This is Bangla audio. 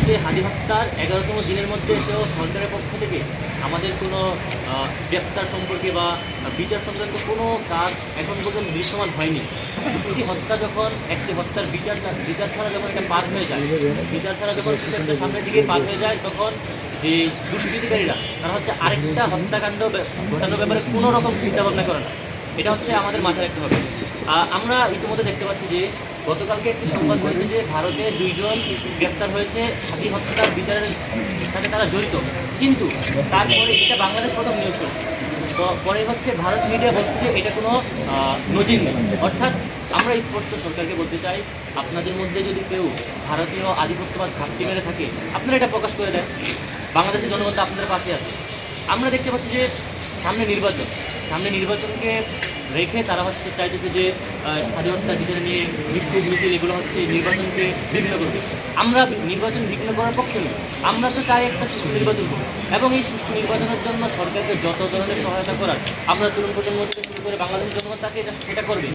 যে হাদি হত্যার 11তম দিনের মধ্যে এসেও সরকারের পক্ষ থেকে আমাদের কোনো গ্রেপ্তার সম্পর্কে বা বিচার সংক্রান্ত কোনো কাজ এখন পর্যন্ত দৃশ্যমান হয়নি। একটি হত্যা যখন একটি হত্যার বিচার ছাড়া যখন এটা পার হয়ে যায়, বিচার ছাড়া যখন বিচারটা সামনের দিকে পার হয়ে যায়, তখন যে দুষ্কৃতিকারীরা তারা হচ্ছে আরেকটা হত্যাকাণ্ড ঘটানোর ব্যাপারে কোনো রকম চিন্তাভাবনা করে না। এটা হচ্ছে আমাদের মাথায় রাখতে হবে। আমরা ইতিমধ্যে দেখতে পাচ্ছি যে গতকালকে একটি সংবাদ হয়েছে যে ভারতে 2 জন গ্রেপ্তার হয়েছে হাদি হত্যার বিচারের সাথে তারা জড়িত, কিন্তু তারপরে এটা বাংলাদেশ প্রথম নিউজ করছে। তো পরে হচ্ছে ভারত মিডিয়া বলছে যে এটা কোনো নজির নেই। অর্থাৎ আমরা স্পষ্ট সরকারকে বলতে চাই, আপনাদের মধ্যে যদি কেউ ভারতীয় আধিপত্যবাদ ঘাপটি মেরে থাকে, আপনারা এটা প্রকাশ করে দেন। বাংলাদেশের জনগণ তো আপনাদের পাশে আছে। আমরা দেখতে পাচ্ছি যে সামনে নির্বাচনকে রেখে তারা হচ্ছে চাইতেছে যে হাদি হত্যার বিচারে নিয়ে বিক্ষোভ মিছিল এগুলো হচ্ছে নির্বাচনকে বিঘ্ন করবে। আমরা নির্বাচন বিঘ্ন করার পক্ষে নই। আমরা তো চাই একটা সুষ্ঠু নির্বাচন হোক, এবং এই সুষ্ঠু নির্বাচনের জন্য সরকারকে যত ধরনের সহায়তা করার আমরা তরুণ প্রজন্ম থেকে শুরু করে বাংলাদেশের জনগণ তাকে সেটা করবে।